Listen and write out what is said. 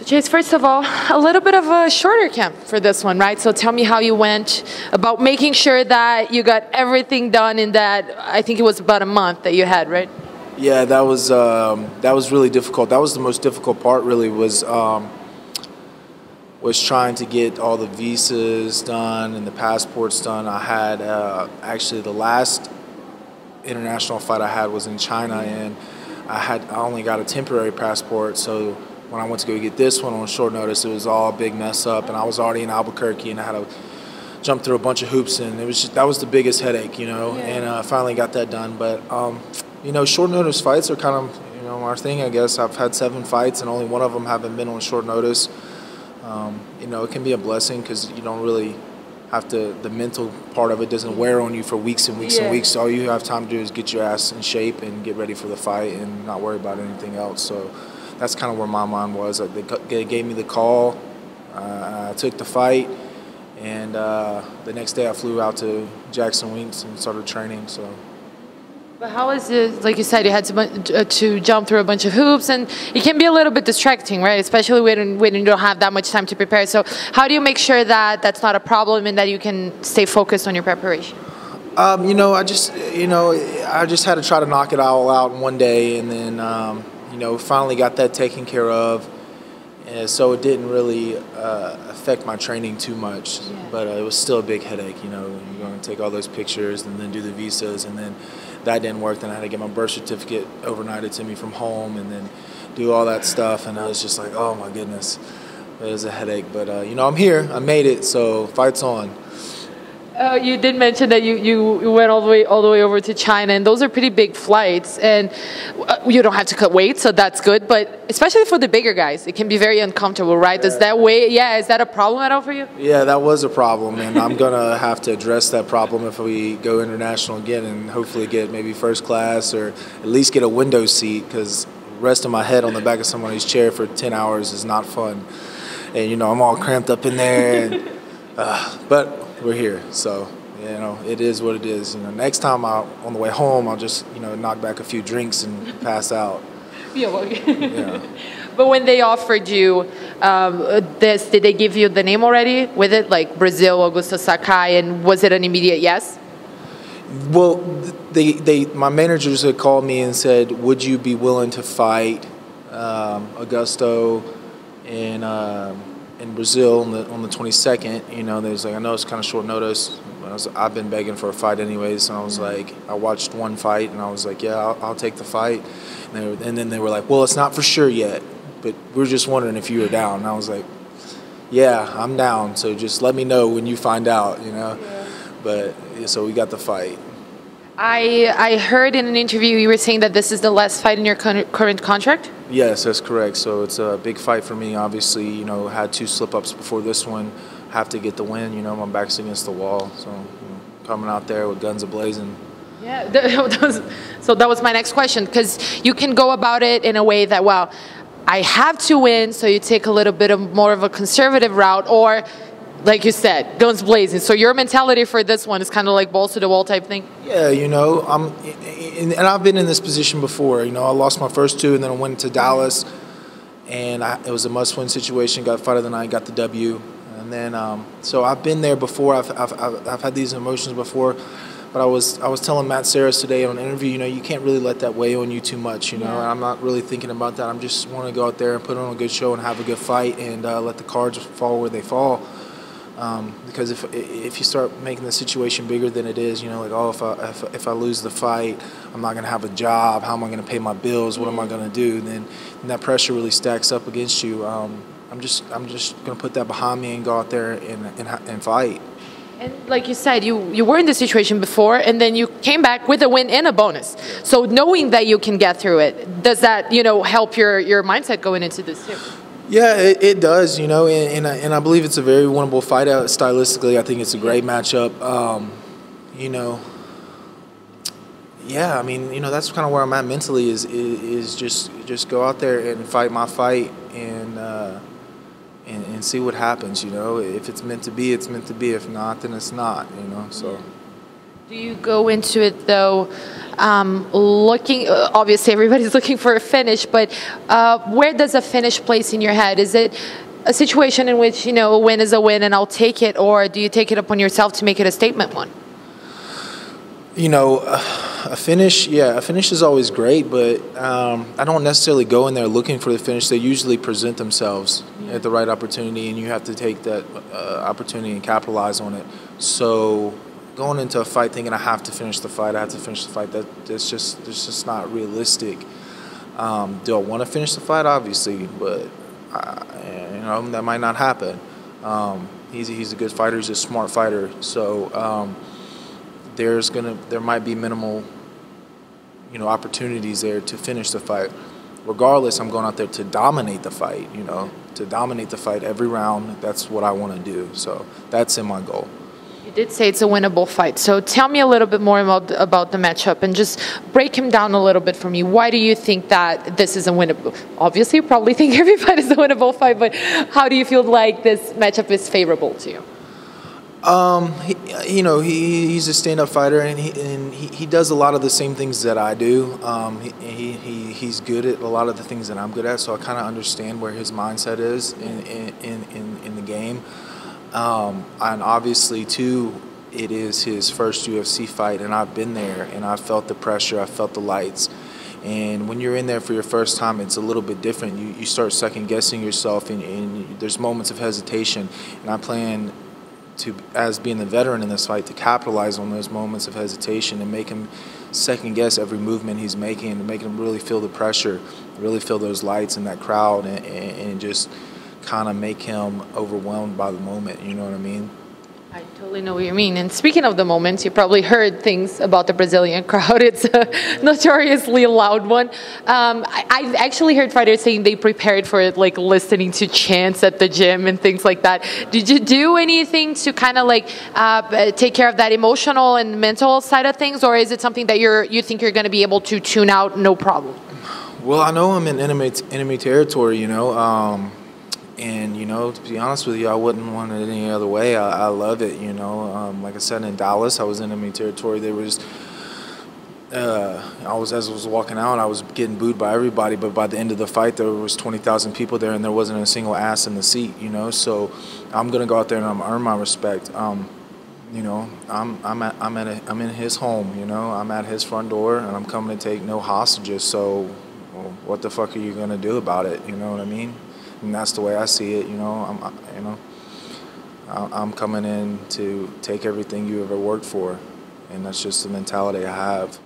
Chase, first of all, a little bit of a shorter camp for this one, right? So tell me how you went about making sure that you got everything done in that, I think it was about a month that you had, right? Yeah, that was really difficult. That was the most difficult part, really, was trying to get all the visas done and the passports done. I had actually the last international fight I had was in China, and I only got a temporary passport, so when I went to go get this one on short notice, it was all a big mess up, and I was already in Albuquerque, and I had to jump through a bunch of hoops, and that was the biggest headache, you know. Yeah. And I finally got that done. But you know, short notice fights are kind of, you know, our thing, I guess. I've had 7 fights, and only one of them haven't been on short notice. You know, it can be a blessing because you don't really have to. The mental part of it doesn't wear on you for weeks and weeks and weeks. All you have time to do is get your ass in shape and get ready for the fight, and not worry about anything else. So that's kind of where my mind was. They gave me the call. I took the fight, and the next day I flew out to Jackson Winks and started training. So. But how is it, like you said, you had to jump through a bunch of hoops, and it can be a little bit distracting, right? Especially when you don't have that much time to prepare. So how do you make sure that that's not a problem and that you can stay focused on your preparation? You know, I just had to try to knock it all out in one day, and then, you know, finally got that taken care of. And so it didn't really affect my training too much, but it was still a big headache, you know. You're going to take all those pictures and then do the visas, and then that didn't work. Then I had to get my birth certificate overnighted to me from home and then do all that stuff, and I was just like, oh my goodness, it was a headache. But, you know, I'm here, I made it, so fight's on. You did mention that you went all the way over to China, and those are pretty big flights, and you don't have to cut weight, so that's good. But especially for the bigger guys, it can be very uncomfortable, right? Does that weight? Yeah, is that a problem at all for you? Yeah, that was a problem, and I'm gonna have to address that problem if we go international again, and hopefully get maybe first class or at least get a window seat, because resting my head on the back of somebody's chair for 10 hours is not fun. And you know, I'm all cramped up in there, and, but we're here, so you know, it is what it is. You know, next time on the way home, I'll just, you know, knock back a few drinks and pass out. Yeah. But when they offered you this, did they give you the name already with it, like Brazil, Augusto Sakai, and was it an immediate yes? Well, my managers had called me and said, would you be willing to fight Augusto in Brazil on the 22nd? You know, there's like, I know it's kind of short notice. I've been begging for a fight anyways, and I was like, I watched one fight, and I was like, yeah, I'll take the fight. And then they were like, well, it's not for sure yet, but we're just wondering if you were down. And I was like, yeah, I'm down, so just let me know when you find out, you know. Yeah. But so we got the fight. I heard in an interview you were saying that this is the last fight in your current contract? Yes, that's correct. So it's a big fight for me. Obviously, you know, had 2 slip-ups before this one. Have to get the win. You know, my back's against the wall. So, you know, coming out there with guns a-blazing. Yeah, so that was my next question, because you can go about it in a way that, well, I have to win, so you take a little bit more of a conservative route, or like you said, guns blazing. So your mentality for this one is kind of like balls to the wall type thing? Yeah, you know, and I've been in this position before. You know, I lost my first 2, and then I went to Dallas, and it was a must-win situation. Got fight of the night, got the W, and then so I've been there before. I've had these emotions before, but I was telling Matt Saras today on an interview. You know, you can't really let that weigh on you too much. You know, and I'm not really thinking about that. I'm just want to go out there and put on a good show and have a good fight, and let the cards fall where they fall. Because if you start making the situation bigger than it is, you know, like, oh, if I lose the fight, I'm not going to have a job. How am I going to pay my bills? What am I going to do? Then that pressure really stacks up against you. I'm just going to put that behind me and go out there and fight. And like you said, you were in this situation before, and then you came back with a win and a bonus. So knowing that you can get through it, does that, you know, help your mindset going into this too? Yeah, it does, you know, and I believe it's a very winnable fight. Stylistically, I think it's a great matchup. You know, yeah, I mean, you know, that's kind of where I'm at mentally is just go out there and fight my fight and see what happens, you know. If it's meant to be, it's meant to be. If not, then it's not, you know, so. Do you go into it though, looking? Obviously, everybody's looking for a finish, but where does a finish place in your head? Is it a situation in which a win is a win and I'll take it, or do you take it upon yourself to make it a statement one? A finish is always great, but I don't necessarily go in there looking for the finish. They usually present themselves at the right opportunity, and you have to take that opportunity and capitalize on it. So going into a fight thinking I have to finish the fight, that's just not realistic. Do I want to finish the fight? Obviously, but that might not happen. He's a good fighter. He's a smart fighter. So there might be minimal opportunities there to finish the fight. Regardless, I'm going out there to dominate the fight. To dominate the fight every round. That's what I want to do. So that's in my goal. You did say it's a winnable fight. So tell me a little bit more about the matchup and just break him down a little bit for me. Why do you think that this is a winnable? Obviously, you probably think every fight is a winnable fight, but how do you feel like this matchup is favorable to you? He's a stand-up fighter, and he does a lot of the same things that I do. He's good at a lot of the things that I'm good at, so I kind of understand where his mindset is in the game. And obviously, too, it is his first UFC fight, and I've been there, and I felt the pressure, I felt the lights. And when you're in there for your first time, it's a little bit different. You start second-guessing yourself, and there's moments of hesitation. And I plan as being the veteran in this fight, to capitalize on those moments of hesitation and make him second-guess every movement he's making, and make him really feel the pressure, really feel those lights in that crowd, and just kind of make him overwhelmed by the moment, you know what I mean? I totally know what you mean. And speaking of the moments, you probably heard things about the Brazilian crowd. It's a notoriously loud one. I've actually heard fighters saying they prepared for it, like listening to chants at the gym and things like that. Did you do anything to kind of take care of that emotional and mental side of things, or is it something that you think you're going to be able to tune out no problem? Well, I know I'm in enemy territory, and, to be honest with you, I wouldn't want it any other way. I love it, Like I said, in Dallas, I was in enemy territory. There was, as I was walking out, I was getting booed by everybody. But by the end of the fight, there was 20,000 people there, and there wasn't a single ass in the seat, So I'm going to go out there and I'm earn my respect. I'm in his home, I'm at his front door, and I'm coming to take no hostages. So what the fuck are you going to do about it? You know what I mean? And that's the way I see it, I'm coming in to take everything you ever worked for, and that's just the mentality I have.